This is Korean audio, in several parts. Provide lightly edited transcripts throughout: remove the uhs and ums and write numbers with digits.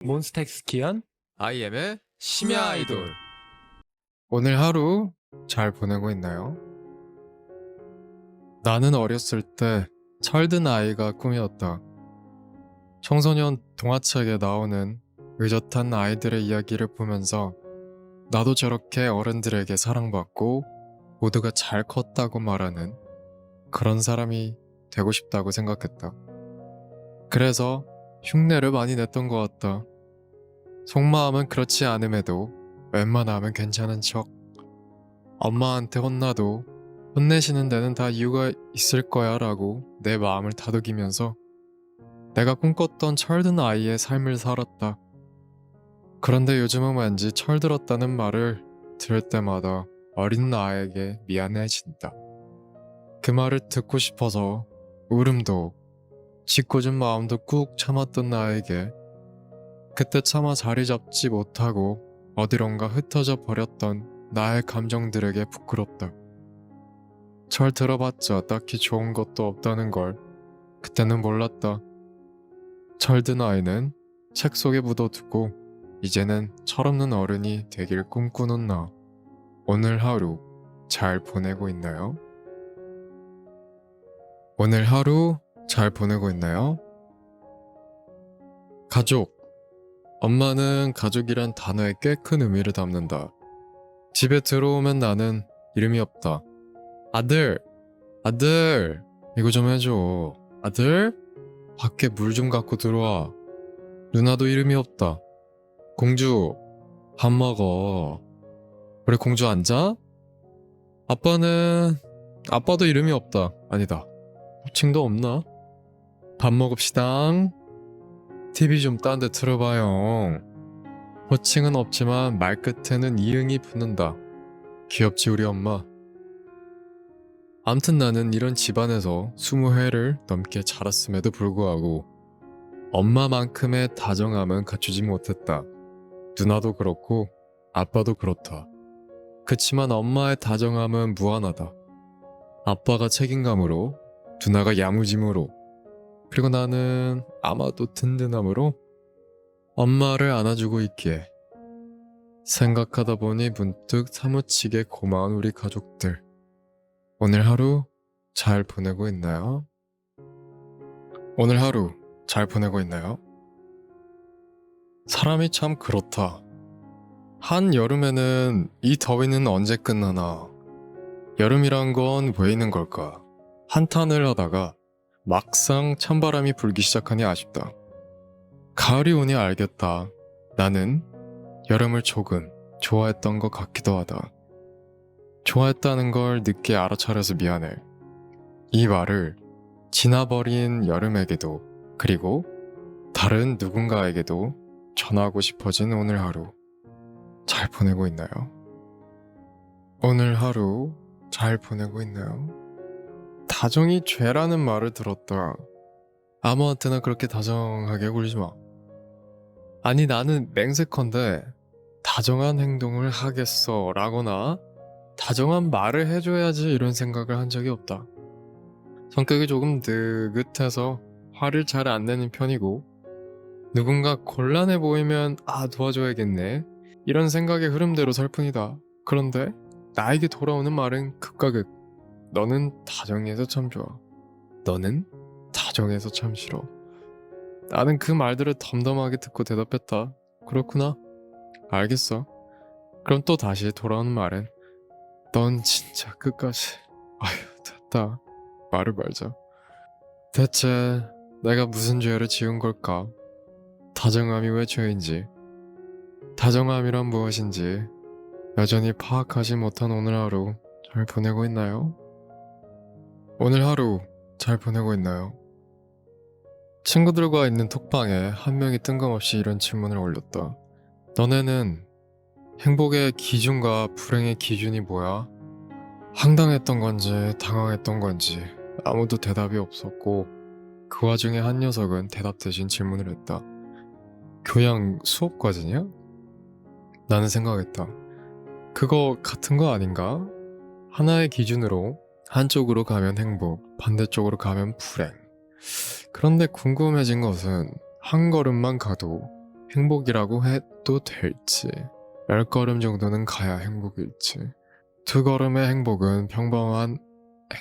몬스타엑스 기한 IM의 심야 아이돌. 오늘 하루 잘 보내고 있나요? 나는 어렸을 때 철든 아이가 꿈이었다. 청소년 동화책에 나오는 의젓한 아이들의 이야기를 보면서 나도 저렇게 어른들에게 사랑받고 모두가 잘 컸다고 말하는 그런 사람이 되고 싶다고 생각했다. 그래서 흉내를 많이 냈던 것 같다. 속마음은 그렇지 않음에도 웬만하면 괜찮은 척. 엄마한테 혼나도 혼내시는 데는 다 이유가 있을 거야 라고 내 마음을 다독이면서 내가 꿈꿨던 철든 아이의 삶을 살았다. 그런데 요즘은 왠지 철들었다는 말을 들을 때마다 어린 나에게 미안해진다. 그 말을 듣고 싶어서 울음도 짓궂은 마음도 꾹 참았던 나에게 그때 차마 자리 잡지 못하고 어디론가 흩어져 버렸던 나의 감정들에게 부끄럽다. 철 들어봤자 딱히 좋은 것도 없다는 걸 그때는 몰랐다. 철든 아이는 책 속에 묻어두고 이제는 철없는 어른이 되길 꿈꾸는 나. 오늘 하루 잘 보내고 있나요? 오늘 하루 잘 보내고 있나요? 가족. 엄마는 가족이란 단어에 꽤 큰 의미를 담는다. 집에 들어오면 나는 이름이 없다. 아들! 아들! 이거 좀 해줘. 아들? 밖에 물 좀 갖고 들어와. 누나도 이름이 없다. 공주, 밥 먹어. 우리 공주 앉아? 아빠도 이름이 없다. 아니다. 호칭도 없나? 밥 먹읍시당. TV 좀 딴 데 틀어봐요. 호칭은 없지만 말끝에는 이응이 붙는다. 귀엽지 우리 엄마. 암튼 나는 이런 집안에서 20회를 넘게 자랐음에도 불구하고 엄마만큼의 다정함은 갖추지 못했다. 누나도 그렇고 아빠도 그렇다. 그치만 엄마의 다정함은 무한하다. 아빠가 책임감으로, 누나가 야무짐으로, 그리고 나는 아마도 든든함으로 엄마를 안아주고 있기에 생각하다 보니 문득 사무치게 고마운 우리 가족들. 오늘 하루 잘 보내고 있나요? 오늘 하루 잘 보내고 있나요? 사람이 참 그렇다. 한 여름에는 이 더위는 언제 끝나나? 여름이란 건 왜 있는 걸까? 한탄을 하다가 막상 찬바람이 불기 시작하니 아쉽다. 가을이 오니 알겠다. 나는 여름을 조금 좋아했던 것 같기도 하다. 좋아했다는 걸 늦게 알아차려서 미안해. 이 말을 지나버린 여름에게도 그리고 다른 누군가에게도 전하고 싶어진 오늘 하루. 잘 보내고 있나요? 오늘 하루 잘 보내고 있나요? 다정이 죄라는 말을 들었다. 아무한테나 그렇게 다정하게 굴지 마. 아니 나는 맹세컨대 다정한 행동을 하겠어 라거나 다정한 말을 해줘야지 이런 생각을 한 적이 없다. 성격이 조금 느긋해서 화를 잘 안 내는 편이고 누군가 곤란해 보이면 도와줘야겠네 이런 생각의 흐름대로 살 뿐이다. 그런데 나에게 돌아오는 말은 극과 극. 너는 다정해서 참 좋아. 너는 다정해서 참 싫어. 나는 그 말들을 덤덤하게 듣고 대답했다. 그렇구나. 알겠어. 그럼 또 다시 돌아오는 말은 넌 진짜 끝까지. 아휴 됐다. 말을 말자. 대체 내가 무슨 죄를 지은 걸까? 다정함이 왜 죄인지, 다정함이란 무엇인지 여전히 파악하지 못한 오늘 하루 잘 보내고 있나요? 오늘 하루 잘 보내고 있나요? 친구들과 있는 톡방에 한 명이 뜬금없이 이런 질문을 올렸다. 너네는 행복의 기준과 불행의 기준이 뭐야? 황당했던 건지 당황했던 건지 아무도 대답이 없었고 그 와중에 한 녀석은 대답 대신 질문을 했다. 교양 수업과제냐? 나는 생각했다. 그거 같은 거 아닌가? 하나의 기준으로 한쪽으로 가면 행복, 반대쪽으로 가면 불행. 그런데 궁금해진 것은 한 걸음만 가도 행복이라고 해도 될지, 10걸음 정도는 가야 행복일지, 2걸음의 행복은 평범한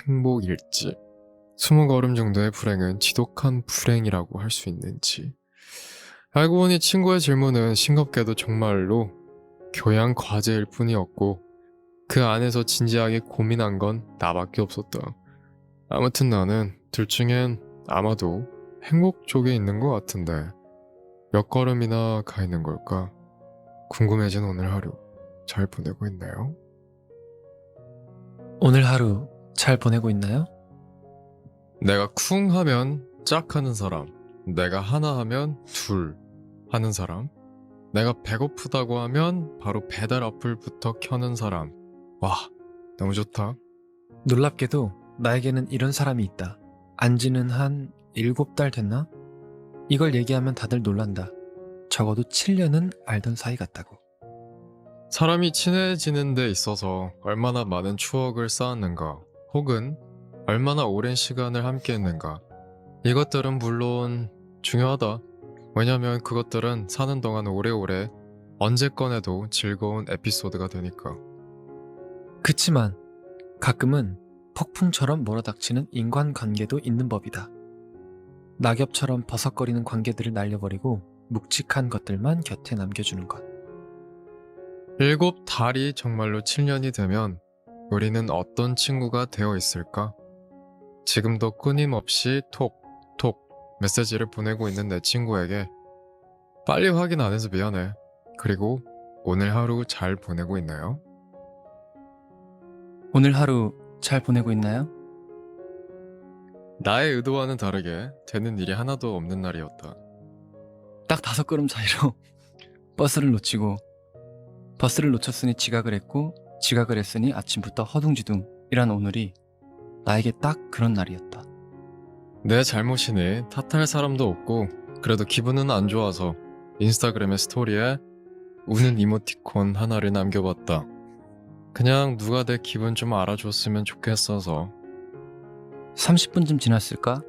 행복일지, 20걸음 정도의 불행은 지독한 불행이라고 할 수 있는지. 알고 보니 친구의 질문은 싱겁게도 정말로 교양 과제일 뿐이었고, 그 안에서 진지하게 고민한 건 나밖에 없었다. 아무튼 나는 둘 중엔 아마도 행복 쪽에 있는 것 같은데 몇 걸음이나 가 있는 걸까? 궁금해진 오늘 하루 잘 보내고 있나요? 오늘 하루 잘 보내고 있나요? 내가 쿵 하면 짝 하는 사람, 내가 하나 하면 둘 하는 사람, 내가 배고프다고 하면 바로 배달 어플부터 켜는 사람. 와, 너무 좋다. 놀랍게도 나에게는 이런 사람이 있다. 안지는 한 7달 됐나? 이걸 얘기하면 다들 놀란다. 적어도 7년은 알던 사이 같다고. 사람이 친해지는 데 있어서 얼마나 많은 추억을 쌓았는가, 혹은 얼마나 오랜 시간을 함께 했는가. 이것들은 물론 중요하다. 왜냐면 그것들은 사는 동안 오래오래 언제 꺼내도 즐거운 에피소드가 되니까. 그치만 가끔은 폭풍처럼 몰아닥치는 인간관계도 있는 법이다. 낙엽처럼 버석거리는 관계들을 날려버리고 묵직한 것들만 곁에 남겨주는 것. 7달이 정말로 7년이 되면 우리는 어떤 친구가 되어 있을까? 지금도 끊임없이 톡톡 메시지를 보내고 있는 내 친구에게 빨리 확인 안 해서 미안해. 그리고 오늘 하루 잘 보내고 있나요? 오늘 하루 잘 보내고 있나요? 나의 의도와는 다르게 되는 일이 하나도 없는 날이었다. 딱 5걸음 사이로 버스를 놓치고, 버스를 놓쳤으니 지각을 했고, 지각을 했으니 아침부터 허둥지둥이란 오늘이 나에게 딱 그런 날이었다. 내 잘못이니 탓할 사람도 없고, 그래도 기분은 안 좋아서 인스타그램의 스토리에 우는 이모티콘 하나를 남겨봤다. 그냥 누가 내 기분 좀 알아줬으면 좋겠어서. 30분쯤 지났을까?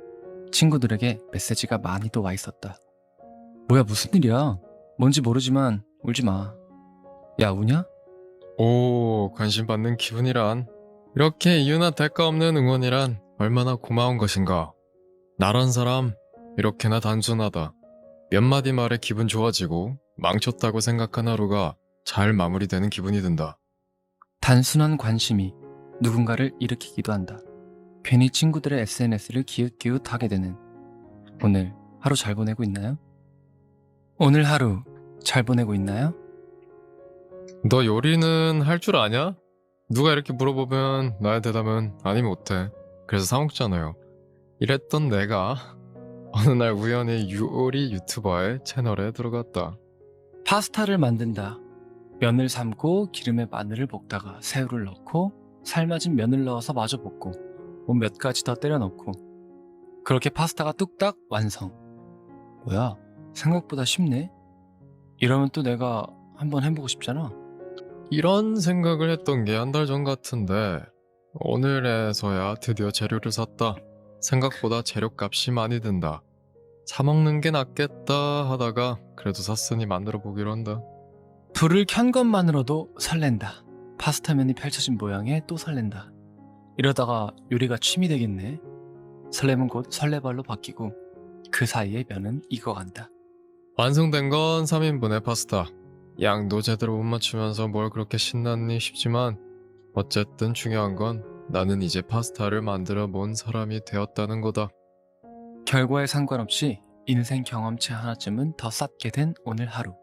친구들에게 메시지가 많이 또 와 있었다. 뭐야, 무슨 일이야? 뭔지 모르지만 울지 마. 야, 우냐? 오, 관심 받는 기분이란, 이렇게 이유나 대가 없는 응원이란 얼마나 고마운 것인가. 나란 사람 이렇게나 단순하다. 몇 마디 말에 기분 좋아지고 망쳤다고 생각한 하루가 잘 마무리되는 기분이 든다. 단순한 관심이 누군가를 일으키기도 한다. 괜히 친구들의 SNS를 기웃기웃하게 되는 오늘 하루 잘 보내고 있나요? 오늘 하루 잘 보내고 있나요? 너 요리는 할 줄 아냐? 누가 이렇게 물어보면 나의 대답은 아니 못해. 그래서 사 먹잖아요. 이랬던 내가 어느 날 우연히 요리 유튜버의 채널에 들어갔다. 파스타를 만든다. 면을 삶고 기름에 마늘을 볶다가 새우를 넣고 삶아진 면을 넣어서 마저 볶고 뭐 몇 가지 더 때려 넣고 그렇게 파스타가 뚝딱 완성. 뭐야, 생각보다 쉽네. 이러면 또 내가 한번 해보고 싶잖아. 이런 생각을 했던 게 한 달 전 같은데 오늘에서야 드디어 재료를 샀다. 생각보다 재료값이 많이 든다. 사 먹는 게 낫겠다 하다가 그래도 샀으니 만들어 보기로 한다. 불을 켠 것만으로도 설렌다. 파스타면이 펼쳐진 모양에 또 설렌다. 이러다가 요리가 취미 되겠네. 설렘은 곧 설레발로 바뀌고 그 사이에 면은 익어간다. 완성된 건 3인분의 파스타. 양도 제대로 못 맞추면서 뭘 그렇게 신났니 싶지만 어쨌든 중요한 건 나는 이제 파스타를 만들어 본 사람이 되었다는 거다. 결과에 상관없이 인생 경험치 하나쯤은 더 쌓게 된 오늘 하루.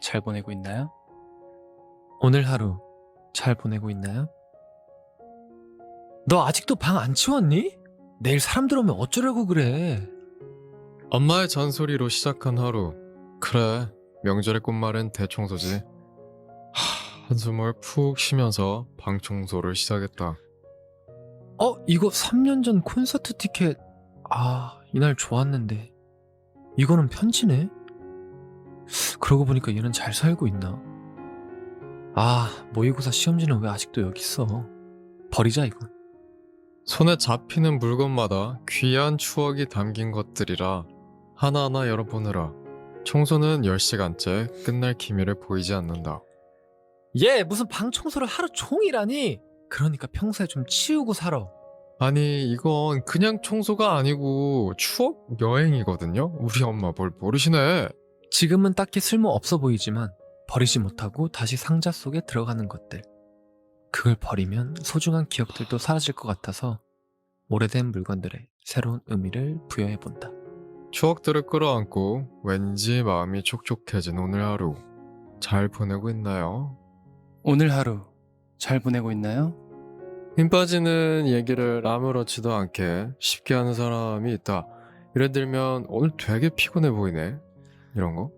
잘 보내고 있나요? 오늘 하루 잘 보내고 있나요? 너 아직도 방 안 치웠니? 내일 사람들 오면 어쩌려고 그래? 엄마의 잔소리로 시작한 하루. 그래, 명절의 꽃말은 대청소지. 한숨을 푹 쉬면서 방 청소를 시작했다. 이거 3년 전 콘서트 티켓. 이날 좋았는데. 이거는 편지네? 그러고 보니까 얘는 잘 살고 있나? 모의고사 시험지는 왜 아직도 여기 있어? 버리자, 이건. 손에 잡히는 물건마다 귀한 추억이 담긴 것들이라 하나하나 열어보느라 청소는 10시간째 끝날 기미를 보이지 않는다. 얘 무슨 방 청소를 하루 종일 하니? 그러니까 평소에 좀 치우고 살아. 아니, 이건 그냥 청소가 아니고 추억 여행이거든요? 우리 엄마 뭘 모르시네. 지금은 딱히 쓸모 없어 보이지만 버리지 못하고 다시 상자 속에 들어가는 것들. 그걸 버리면 소중한 기억들도 사라질 것 같아서 오래된 물건들에 새로운 의미를 부여해본다. 추억들을 끌어안고 왠지 마음이 촉촉해진 오늘 하루. 잘 보내고 있나요? 오늘 하루 잘 보내고 있나요? 힘 빠지는 얘기를 아무렇지도 않게 쉽게 하는 사람이 있다. 예를 들면 오늘 되게 피곤해 보이네. 이런 거?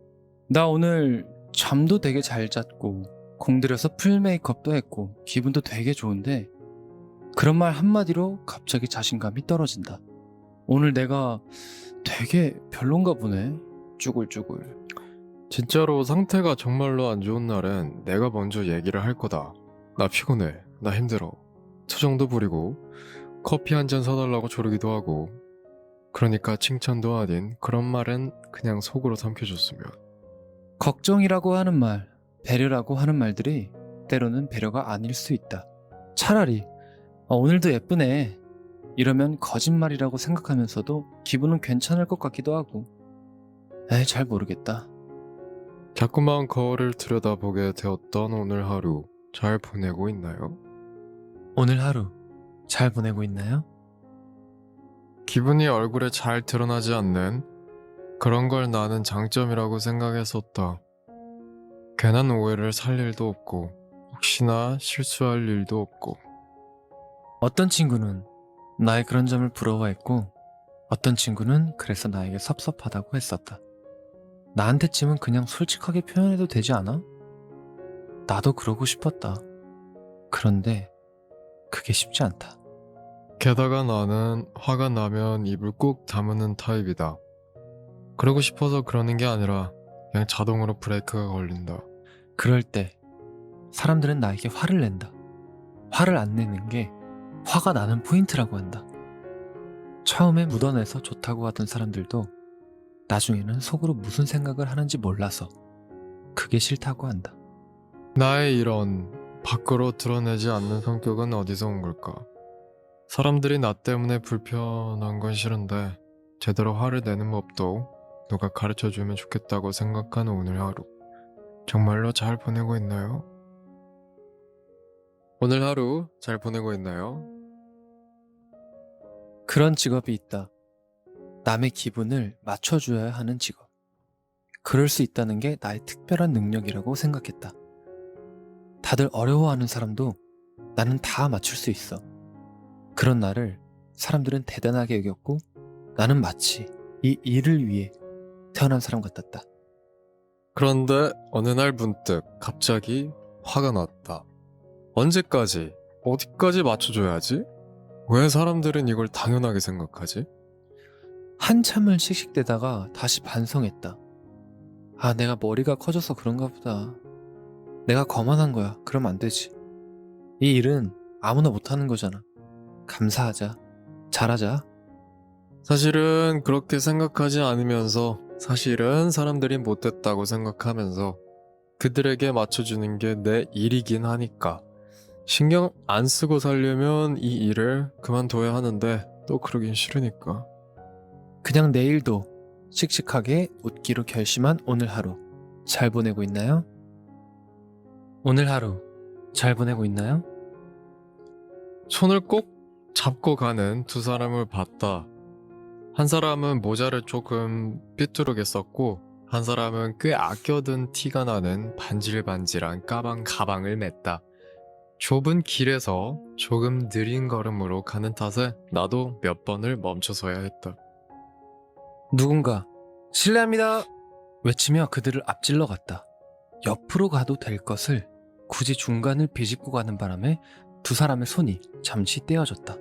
나 오늘 잠도 되게 잘 잤고 공들여서 풀 메이크업도 했고 기분도 되게 좋은데 그런 말 한마디로 갑자기 자신감이 떨어진다. 오늘 내가 되게 별론가 보네. 쭈글쭈글. 진짜로 상태가 정말로 안 좋은 날엔 내가 먼저 얘기를 할 거다. 나 피곤해. 나 힘들어. 투정도 부리고 커피 한 잔 사달라고 조르기도 하고. 그러니까 칭찬도 아닌 그런 말은 그냥 속으로 삼켜줬으면. 걱정이라고 하는 말, 배려라고 하는 말들이 때로는 배려가 아닐 수 있다. 차라리 오늘도 예쁘네 이러면 거짓말이라고 생각하면서도 기분은 괜찮을 것 같기도 하고. 잘 모르겠다. 자꾸만 거울을 들여다보게 되었던 오늘 하루 잘 보내고 있나요? 오늘 하루 잘 보내고 있나요? 기분이 얼굴에 잘 드러나지 않는 그런 걸 나는 장점이라고 생각했었다. 괜한 오해를 살 일도 없고 혹시나 실수할 일도 없고. 어떤 친구는 나의 그런 점을 부러워했고 어떤 친구는 그래서 나에게 섭섭하다고 했었다. 나한테쯤은 그냥 솔직하게 표현해도 되지 않아? 나도 그러고 싶었다. 그런데 그게 쉽지 않다. 게다가 나는 화가 나면 입을 꾹 다무는 타입이다. 그러고 싶어서 그러는 게 아니라 그냥 자동으로 브레이크가 걸린다. 그럴 때 사람들은 나에게 화를 낸다. 화를 안 내는 게 화가 나는 포인트라고 한다. 처음에 묻어내서 좋다고 하던 사람들도 나중에는 속으로 무슨 생각을 하는지 몰라서 그게 싫다고 한다. 나의 이런 밖으로 드러내지 않는 성격은 어디서 온 걸까? 사람들이 나 때문에 불편한 건 싫은데 제대로 화를 내는 법도 누가 가르쳐주면 좋겠다고 생각하는 오늘 하루. 정말로 잘 보내고 있나요? 오늘 하루 잘 보내고 있나요? 그런 직업이 있다. 남의 기분을 맞춰줘야 하는 직업. 그럴 수 있다는 게 나의 특별한 능력이라고 생각했다. 다들 어려워하는 사람도 나는 다 맞출 수 있어. 그런 나를 사람들은 대단하게 여겼고 나는 마치 이 일을 위해 태어난 사람 같았다. 그런데 어느 날 문득 갑자기 화가 났다. 언제까지? 어디까지 맞춰줘야지? 왜 사람들은 이걸 당연하게 생각하지? 한참을 씩씩대다가 다시 반성했다. 내가 머리가 커져서 그런가 보다. 내가 거만한 거야. 그러면 안 되지. 이 일은 아무나 못하는 거잖아. 감사하자. 잘하자. 사실은 그렇게 생각하지 않으면서 사실은 사람들이 못됐다고 생각하면서 그들에게 맞춰주는 게 내 일이긴 하니까 신경 안 쓰고 살려면 이 일을 그만둬야 하는데 또 그러긴 싫으니까. 그냥 내일도 씩씩하게 웃기로 결심한 오늘 하루 잘 보내고 있나요? 오늘 하루 잘 보내고 있나요? 손을 꼭 잡고 가는 두 사람을 봤다. 한 사람은 모자를 조금 삐뚤게 썼고 한 사람은 꽤 아껴둔 티가 나는 반질반질한 가방을 맸다. 좁은 길에서 조금 느린 걸음으로 가는 탓에 나도 몇 번을 멈춰서야 했다. 누군가 실례합니다 외치며 그들을 앞질러 갔다. 옆으로 가도 될 것을 굳이 중간을 비집고 가는 바람에 두 사람의 손이 잠시 떼어졌다.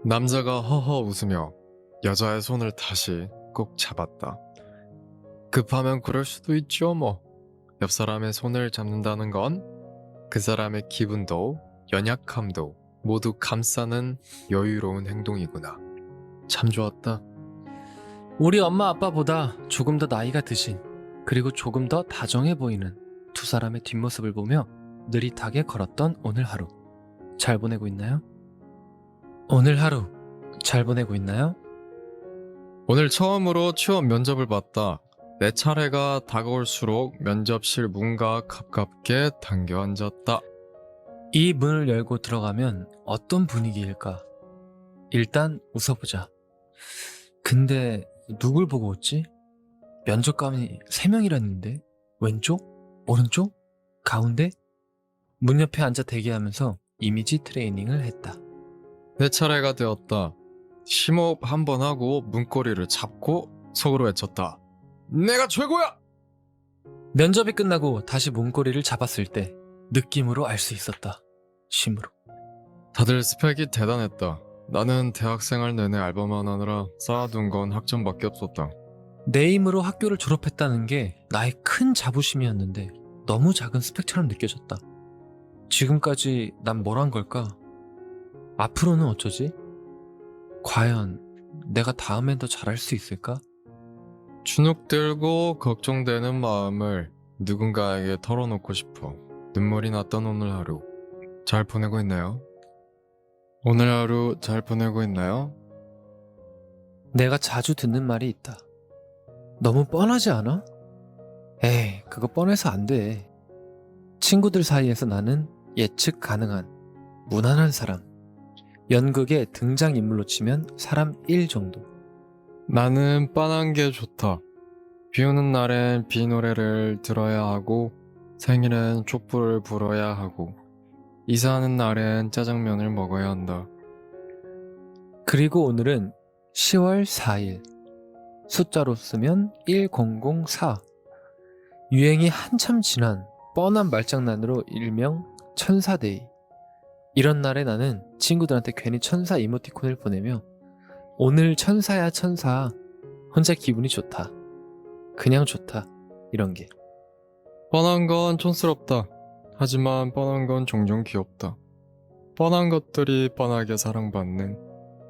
남자가 허허 웃으며 여자의 손을 다시 꼭 잡았다. 급하면 그럴 수도 있죠 뭐. 옆 사람의 손을 잡는다는 건 그 사람의 기분도 연약함도 모두 감싸는 여유로운 행동이구나. 참 좋았다. 우리 엄마 아빠보다 조금 더 나이가 드신 그리고 조금 더 다정해 보이는 두 사람의 뒷모습을 보며 느릿하게 걸었던 오늘 하루. 잘 보내고 있나요? 오늘 하루 잘 보내고 있나요? 오늘 처음으로 취업 면접을 봤다. 내 차례가 다가올수록 면접실 문가 가깝게 당겨 앉았다. 이 문을 열고 들어가면 어떤 분위기일까? 일단 웃어보자. 근데 누굴 보고 웃지? 면접관이 3명이랬는데 왼쪽? 오른쪽? 가운데? 문 옆에 앉아 대기하면서 이미지 트레이닝을 했다. 내 차례가 되었다. 심호흡 한 번 하고 문고리를 잡고 속으로 외쳤다. 내가 최고야! 면접이 끝나고 다시 문고리를 잡았을 때 느낌으로 알 수 있었다. 심으로. 다들 스펙이 대단했다. 나는 대학생활 내내 알바만 하느라 쌓아둔 건 학점밖에 없었다. 내 힘으로 학교를 졸업했다는 게 나의 큰 자부심이었는데 너무 작은 스펙처럼 느껴졌다. 지금까지 난 뭘 한 걸까? 앞으로는 어쩌지? 과연 내가 다음엔 더 잘할 수 있을까? 주눅들고 걱정되는 마음을 누군가에게 털어놓고 싶어 눈물이 났던 오늘 하루. 잘 보내고 있나요? 오늘 하루 잘 보내고 있나요? 내가 자주 듣는 말이 있다. 너무 뻔하지 않아? 에이, 그거 뻔해서 안 돼. 친구들 사이에서 나는 예측 가능한 무난한 사람. 연극의 등장인물로 치면 사람 1 정도. 나는 빤한 게 좋다. 비 오는 날엔 비 노래를 들어야 하고 생일엔 촛불을 불어야 하고 이사하는 날엔 짜장면을 먹어야 한다. 그리고 오늘은 10월 4일. 숫자로 쓰면 1004. 유행이 한참 지난 뻔한 말장난으로 일명 천사데이. 이런 날에 나는 친구들한테 괜히 천사 이모티콘을 보내며 오늘 천사야 천사. 혼자 기분이 좋다. 그냥 좋다. 이런 게. 뻔한 건 촌스럽다. 하지만 뻔한 건 종종 귀엽다. 뻔한 것들이 뻔하게 사랑받는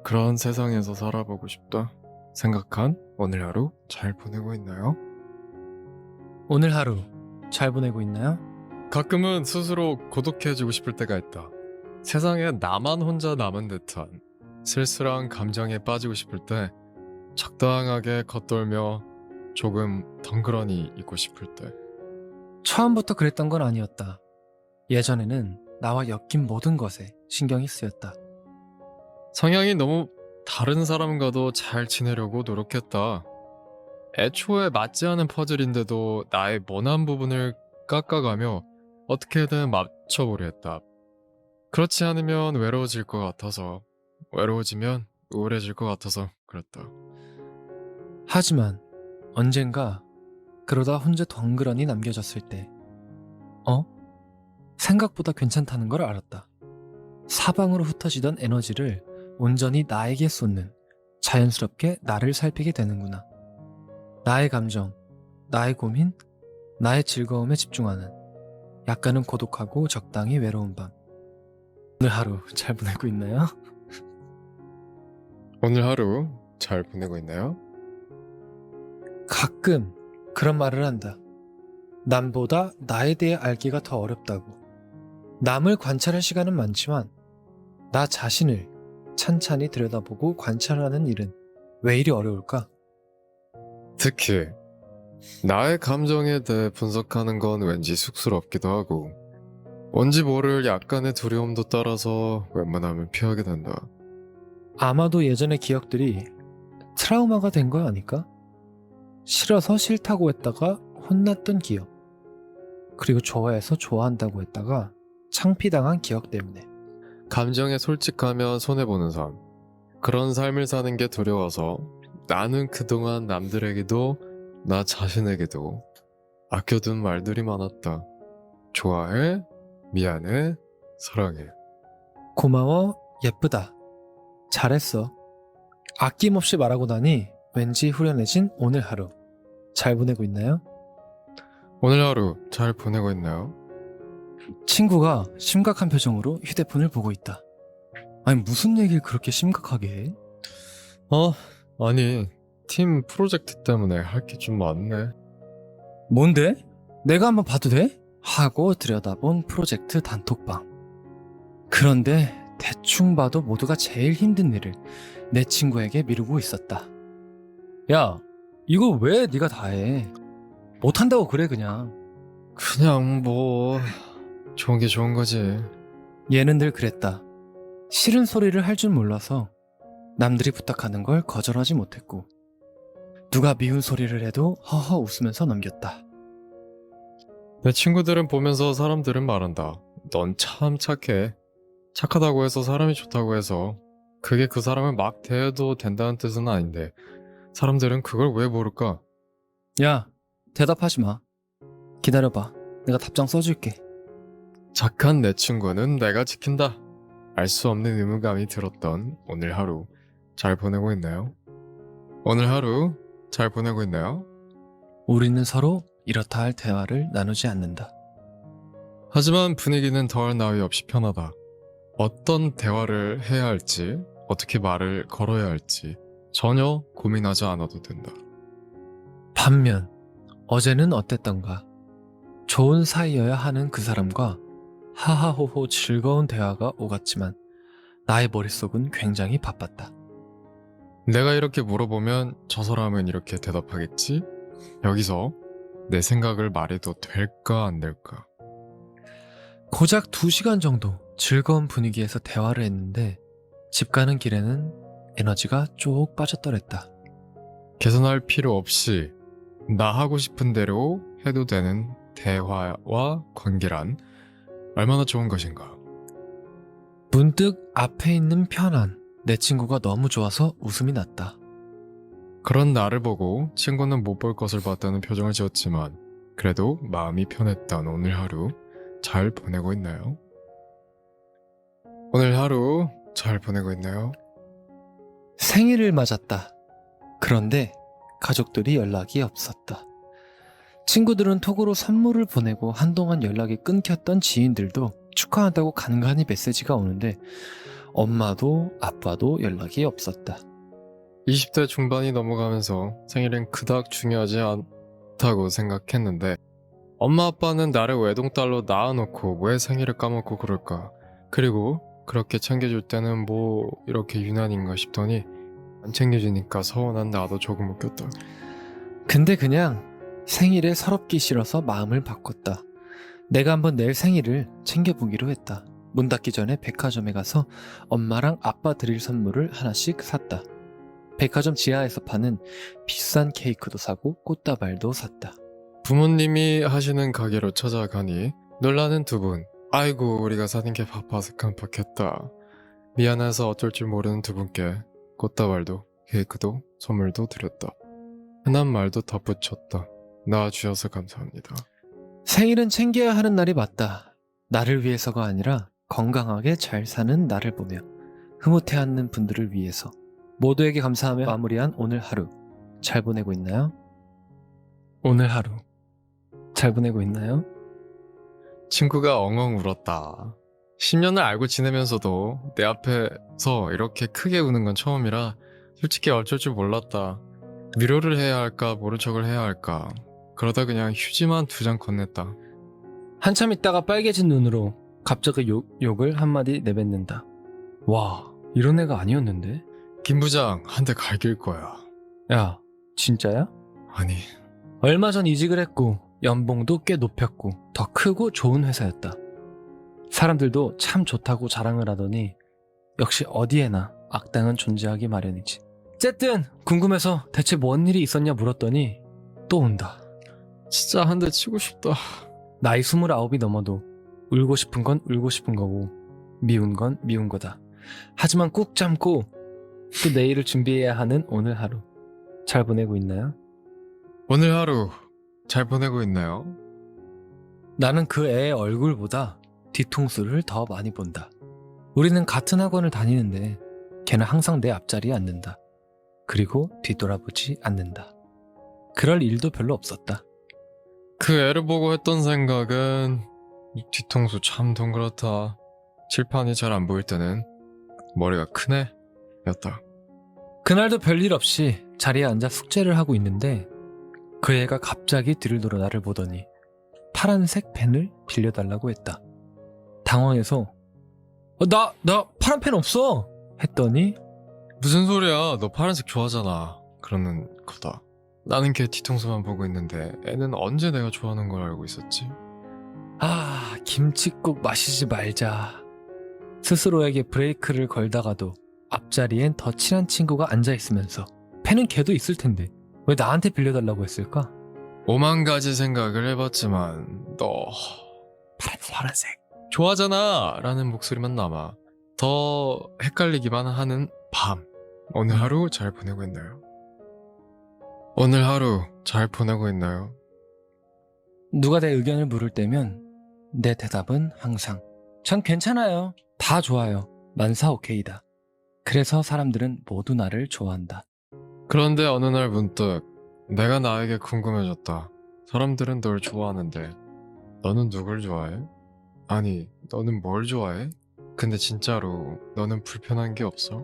그런 세상에서 살아보고 싶다. 생각한 오늘 하루 잘 보내고 있나요? 오늘 하루 잘 보내고 있나요? 가끔은 스스로 고독해지고 싶을 때가 있다. 세상에 나만 혼자 남은 듯한 쓸쓸한 감정에 빠지고 싶을 때 적당하게 겉돌며 조금 덩그러니 있고 싶을 때 처음부터 그랬던 건 아니었다. 예전에는 나와 엮인 모든 것에 신경이 쓰였다. 성향이 너무 다른 사람과도 잘 지내려고 노력했다. 애초에 맞지 않은 퍼즐인데도 나의 모난 부분을 깎아가며 어떻게든 맞춰보려 했다. 그렇지 않으면 외로워질 것 같아서, 외로워지면 우울해질 것 같아서 그랬다. 하지만 언젠가 그러다 혼자 덩그러니 남겨졌을 때 생각보다 괜찮다는 걸 알았다. 사방으로 흩어지던 에너지를 온전히 나에게 쏟는 자연스럽게 나를 살피게 되는구나. 나의 감정, 나의 고민, 나의 즐거움에 집중하는 약간은 고독하고 적당히 외로운 밤. 오늘 하루 잘 보내고 있나요? 오늘 하루 잘 보내고 있나요? 가끔 그런 말을 한다. 남보다 나에 대해 알기가 더 어렵다고. 남을 관찰할 시간은 많지만 나 자신을 찬찬히 들여다보고 관찰하는 일은 왜 이리 어려울까? 특히 나의 감정에 대해 분석하는 건 왠지 쑥스럽기도 하고 뭔지 모를 약간의 두려움도 따라서 웬만하면 피하게 된다. 아마도 예전의 기억들이 트라우마가 된 거 아닐까? 싫어서 싫다고 했다가 혼났던 기억. 그리고 좋아해서 좋아한다고 했다가 창피당한 기억 때문에. 감정에 솔직하면 손해보는 삶. 그런 삶을 사는 게 두려워서 나는 그동안 남들에게도 나 자신에게도 아껴둔 말들이 많았다. 좋아해, 미안해, 사랑해. 고마워, 예쁘다, 잘했어. 아낌없이 말하고 나니 왠지 후련해진 오늘 하루. 잘 보내고 있나요? 오늘 하루 잘 보내고 있나요? 친구가 심각한 표정으로 휴대폰을 보고 있다. 아니, 무슨 얘기를 그렇게 심각하게 해? 아니 팀 프로젝트 때문에 할 게 좀 많네. 뭔데? 내가 한번 봐도 돼? 하고 들여다본 프로젝트 단톡방. 그런데 대충 봐도 모두가 제일 힘든 일을 내 친구에게 미루고 있었다. 야, 이거 왜 네가 다 해? 못한다고 그래 그냥. 그냥 뭐 좋은 게 좋은 거지. 얘는 늘 그랬다. 싫은 소리를 할 줄 몰라서 남들이 부탁하는 걸 거절하지 못했고 누가 미운 소리를 해도 허허 웃으면서 넘겼다. 내 친구들은 보면서 사람들은 말한다. 넌 참 착해. 착하다고 해서 사람이 좋다고 해서 그게 그 사람을 막 대해도 된다는 뜻은 아닌데 사람들은 그걸 왜 모를까? 야, 대답하지 마. 기다려봐. 내가 답장 써줄게. 착한 내 친구는 내가 지킨다. 알 수 없는 의무감이 들었던 오늘 하루 잘 보내고 있나요? 오늘 하루 잘 보내고 있나요? 우리는 서로 이렇다 할 대화를 나누지 않는다. 하지만 분위기는 더할 나위 없이 편하다. 어떤 대화를 해야 할지, 어떻게 말을 걸어야 할지 전혀 고민하지 않아도 된다. 반면 어제는 어땠던가? 좋은 사이여야 하는 그 사람과 하하호호 즐거운 대화가 오갔지만 나의 머릿속은 굉장히 바빴다. 내가 이렇게 물어보면 저 사람은 이렇게 대답하겠지? 여기서 내 생각을 말해도 될까 안 될까? 고작 2시간 정도 즐거운 분위기에서 대화를 했는데 집 가는 길에는 에너지가 쭉 빠졌더랬다. 개선할 필요 없이 나 하고 싶은 대로 해도 되는 대화와 관계란 얼마나 좋은 것인가? 문득 앞에 있는 편안, 내 친구가 너무 좋아서 웃음이 났다. 그런 나를 보고 친구는 못 볼 것을 봤다는 표정을 지었지만 그래도 마음이 편했던 오늘 하루 잘 보내고 있나요? 오늘 하루 잘 보내고 있나요? 생일을 맞았다. 그런데 가족들이 연락이 없었다. 친구들은 톡으로 선물을 보내고 한동안 연락이 끊겼던 지인들도 축하한다고 간간히 메시지가 오는데 엄마도 아빠도 연락이 없었다. 20대 중반이 넘어가면서 생일은 그닥 중요하지 않다고 생각했는데 엄마 아빠는 나를 외동딸로 낳아놓고 왜 생일을 까먹고 그럴까? 그리고 그렇게 챙겨줄 때는 뭐 이렇게 유난인가 싶더니 안 챙겨주니까 서운한 나도 조금 웃겼다. 근데 그냥 생일에 서럽기 싫어서 마음을 바꿨다. 내가 한번 내일 생일을 챙겨보기로 했다. 문 닫기 전에 백화점에 가서 엄마랑 아빠 드릴 선물을 하나씩 샀다. 백화점 지하에서 파는 비싼 케이크도 사고 꽃다발도 샀다. 부모님이 하시는 가게로 찾아가니 놀라는 두 분. 아이고 우리가 사는 게 바빠서 깜빡했다. 미안해서 어쩔 줄 모르는 두 분께 꽃다발도 케이크도 선물도 드렸다. 흔한 말도 덧붙였다. 낳아주셔서 감사합니다. 생일은 챙겨야 하는 날이 맞다. 나를 위해서가 아니라 건강하게 잘 사는 나를 보며 흐뭇해하는 분들을 위해서 모두에게 감사하며 마무리한 오늘 하루 잘 보내고 있나요? 오늘 하루 잘 보내고 있나요? 친구가 엉엉 울었다. 10년을 알고 지내면서도 내 앞에서 이렇게 크게 우는 건 처음이라 솔직히 어쩔 줄 몰랐다. 위로를 해야 할까 모른 척을 해야 할까. 그러다 그냥 휴지만 2장 건넸다. 한참 있다가 빨개진 눈으로 갑자기 욕을 한마디 내뱉는다. 와, 이런 애가 아니었는데? 김 부장 한 대 갈길 거야. 야, 진짜야? 아니 얼마 전 이직을 했고 연봉도 꽤 높였고 더 크고 좋은 회사였다. 사람들도 참 좋다고 자랑을 하더니 역시 어디에나 악당은 존재하기 마련이지. 어쨌든 궁금해서 대체 뭔 일이 있었냐 물었더니 또 온다. 진짜 한 대 치고 싶다. 나이 29이 넘어도 울고 싶은 건 울고 싶은 거고 미운 건 미운 거다. 하지만 꾹 참고 또 내일을 준비해야 하는 오늘 하루 잘 보내고 있나요? 오늘 하루 잘 보내고 있나요? 나는 그 애의 얼굴보다 뒤통수를 더 많이 본다. 우리는 같은 학원을 다니는데 걔는 항상 내 앞자리에 앉는다. 그리고 뒤돌아보지 않는다. 그럴 일도 별로 없었다. 그 애를 보고 했던 생각은 이 뒤통수 참 동그랗다. 칠판이 잘 안 보일 때는 머리가 크네 였다. 그날도 별일 없이 자리에 앉아 숙제를 하고 있는데 그 애가 갑자기 뒤를 돌아 나를 보더니 파란색 펜을 빌려달라고 했다. 당황해서 나 파란 펜 없어! 했더니 무슨 소리야? 너 파란색 좋아하잖아. 그러는 거다. 나는 걔 뒤통수만 보고 있는데 애는 언제 내가 좋아하는 걸 알고 있었지? 김칫국 마시지 말자. 스스로에게 브레이크를 걸다가도 앞자리엔 더 친한 친구가 앉아있으면서 펜은 걔도 있을 텐데 왜 나한테 빌려달라고 했을까? 오만 가지 생각을 해봤지만 너 파란색 좋아하잖아 라는 목소리만 남아 더 헷갈리기만 하는 밤. 오늘 하루 잘 보내고 있나요? 오늘 하루 잘 보내고 있나요? 누가 내 의견을 물을 때면 내 대답은 항상 전 괜찮아요. 다 좋아요. 만사 오케이다. 그래서 사람들은 모두 나를 좋아한다. 그런데 어느 날 문득 내가 나에게 궁금해졌다. 사람들은 널 좋아하는데 너는 누굴 좋아해? 아니, 너는 뭘 좋아해? 근데 진짜로 너는 불편한 게 없어?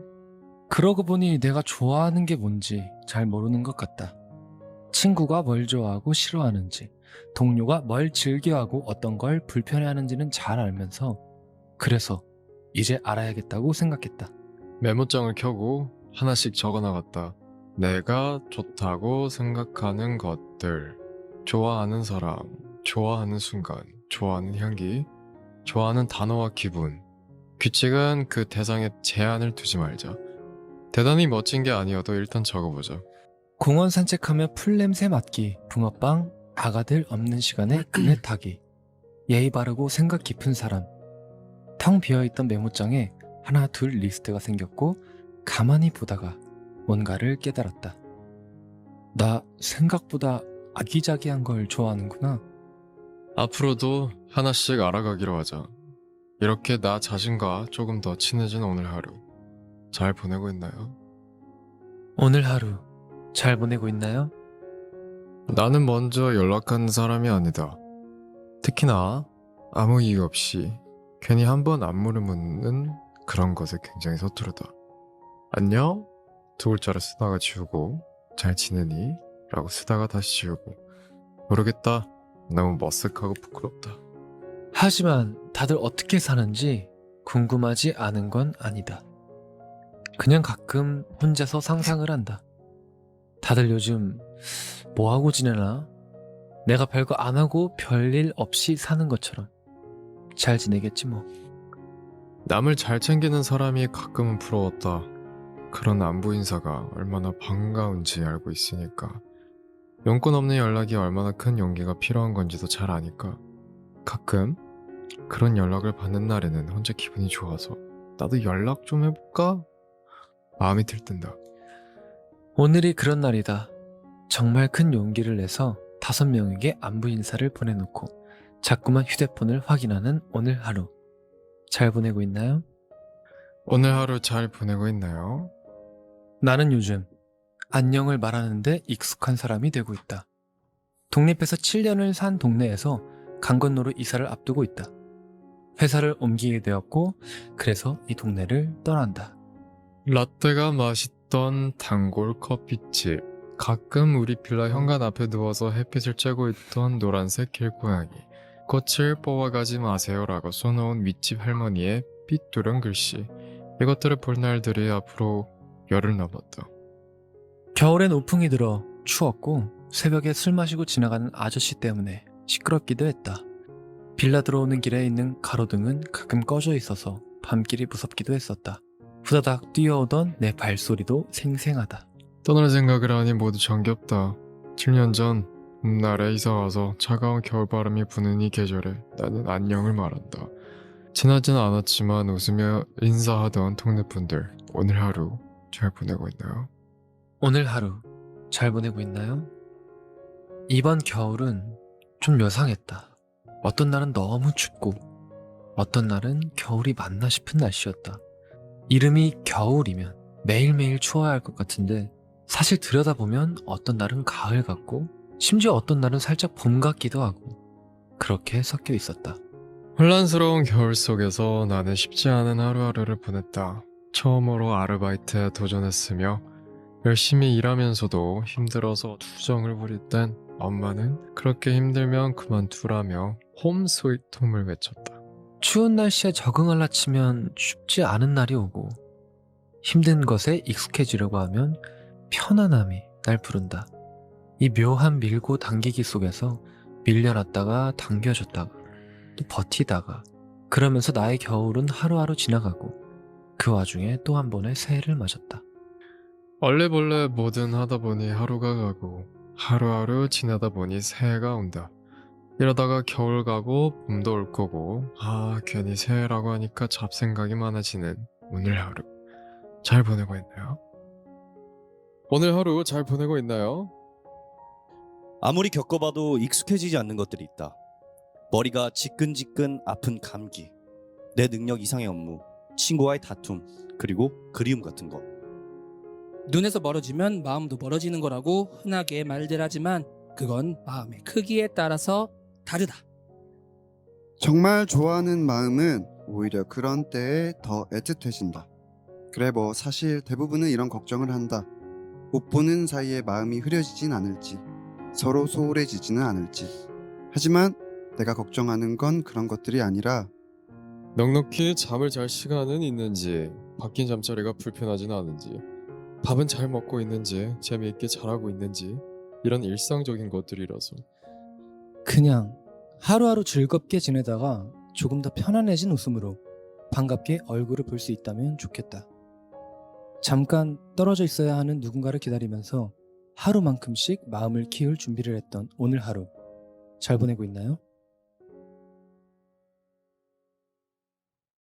그러고 보니 내가 좋아하는 게 뭔지 잘 모르는 것 같다. 친구가 뭘 좋아하고 싫어하는지, 동료가 뭘 즐겨하고 어떤 걸 불편해하는지는 잘 알면서 그래서 이제 알아야겠다고 생각했다. 메모장을 켜고 하나씩 적어나갔다. 내가 좋다고 생각하는 것들, 좋아하는 사람, 좋아하는 순간, 좋아하는 향기, 좋아하는 단어와 기분. 규칙은 그 대상에 제한을 두지 말자. 대단히 멋진 게 아니어도 일단 적어보자. 공원 산책하며 풀냄새 맡기, 붕어빵, 아가들 없는 시간에 그네 타기, 예의 바르고 생각 깊은 사람. 텅 비어있던 메모장에 하나 둘 리스트가 생겼고 가만히 보다가 뭔가를 깨달았다. 나 생각보다 아기자기한 걸 좋아하는구나. 앞으로도 하나씩 알아가기로 하자. 이렇게 나 자신과 조금 더 친해진 오늘 하루. 잘 보내고 있나요? 오늘 하루 잘 보내고 있나요? 나는 먼저 연락하는 사람이 아니다. 특히나 아무 이유 없이 괜히 한 번 안무를 묻는 그런 것에 굉장히 서투르다. 안녕? 두 글자를 쓰다가 지우고 잘 지내니? 라고 쓰다가 다시 지우고 모르겠다. 너무 머쓱하고 부끄럽다. 하지만 다들 어떻게 사는지 궁금하지 않은 건 아니다. 그냥 가끔 혼자서 상상을 한다. 다들 요즘 뭐하고 지내나? 내가 별거 안 하고 별일 없이 사는 것처럼 잘 지내겠지 뭐. 남을 잘 챙기는 사람이 가끔은 부러웠다. 그런 안부 인사가 얼마나 반가운지 알고 있으니까. 용건 없는 연락이 얼마나 큰 용기가 필요한 건지도 잘 아니까. 가끔 그런 연락을 받는 날에는 혼자 기분이 좋아서 나도 연락 좀 해볼까? 마음이 들뜬다. 오늘이 그런 날이다. 정말 큰 용기를 내서 5명에게 안부 인사를 보내놓고 자꾸만 휴대폰을 확인하는 오늘 하루. 잘 보내고 있나요? 오늘 하루 잘 보내고 있나요? 나는 요즘 안녕을 말하는데 익숙한 사람이 되고 있다. 독립해서 7년을 산 동네에서 강 건너로 이사를 앞두고 있다. 회사를 옮기게 되었고 그래서 이 동네를 떠난다. 라떼가 맛있던 단골 커피집. 가끔 우리 빌라 현관 앞에 누워서 햇빛을 쬐고 있던 노란색 길고양이. 꽃을 뽑아가지 마세요라고 써놓은 윗집 할머니의 삐뚤은 글씨. 이것들을 볼 날들이 앞으로 열흘 남았다. 겨울엔 우풍이 들어 추웠고 새벽에 술 마시고 지나가는 아저씨 때문에 시끄럽기도 했다. 빌라 들어오는 길에 있는 가로등은 가끔 꺼져 있어서 밤길이 무섭기도 했었다. 후다닥 뛰어오던 내 발소리도 생생하다. 떠날 생각을 하니 모두 정겹다. 7년 전 날에 이사와서 차가운 겨울바람이 부는 이 계절에 나는 안녕을 말한다. 친하진 않았지만 웃으며 인사하던 동네분들, 오늘 하루 잘 보내고 있나요? 오늘 하루 잘 보내고 있나요? 이번 겨울은 좀 요상했다. 어떤 날은 너무 춥고 어떤 날은 겨울이 맞나 싶은 날씨였다. 이름이 겨울이면 매일매일 추워야 할 것 같은데 사실 들여다보면 어떤 날은 가을 같고 심지어 어떤 날은 살짝 봄 같기도 하고 그렇게 섞여 있었다. 혼란스러운 겨울 속에서 나는 쉽지 않은 하루하루를 보냈다. 처음으로 아르바이트에 도전했으며 열심히 일하면서도 힘들어서 투정을 부릴 땐 엄마는 그렇게 힘들면 그만두라며 홈 스위트 홈을 외쳤다. 추운 날씨에 적응하려 치면 쉽지 않은 날이 오고 힘든 것에 익숙해지려고 하면 편안함이 날 부른다. 이 묘한 밀고 당기기 속에서 밀려났다가 당겨졌다가 또 버티다가 그러면서 나의 겨울은 하루하루 지나가고 그 와중에 또 한 번의 새해를 맞았다. 얼레벌레 뭐든 하다 보니 하루가 가고 하루하루 지나다 보니 새해가 온다. 이러다가 겨울 가고 봄도 올 거고 괜히 새해라고 하니까 잡생각이 많아지는 오늘 하루 잘 보내고 있나요? 오늘 하루 잘 보내고 있나요? 아무리 겪어봐도 익숙해지지 않는 것들이 있다. 머리가 지끈지끈 아픈 감기, 내 능력 이상의 업무, 친구와의 다툼, 그리고 그리움 같은 것. 눈에서 멀어지면 마음도 멀어지는 거라고 흔하게 말들 하지만 그건 마음의 크기에 따라서 다르다. 정말 좋아하는 마음은 오히려 그런 때에 더 애틋해진다. 그래 뭐 사실 대부분은 이런 걱정을 한다. 못 보는 사이에 마음이 흐려지진 않을지, 서로 소홀해지지는 않을지. 하지만 내가 걱정하는 건 그런 것들이 아니라 넉넉히 잠을 잘 시간은 있는지, 바뀐 잠자리가 불편하진 않은지, 밥은 잘 먹고 있는지, 재미있게 잘하고 있는지, 이런 일상적인 것들이라서. 그냥 하루하루 즐겁게 지내다가 조금 더 편안해진 웃음으로 반갑게 얼굴을 볼 수 있다면 좋겠다. 잠깐 떨어져 있어야 하는 누군가를 기다리면서 하루만큼씩 마음을 키울 준비를 했던 오늘 하루 잘 보내고 있나요?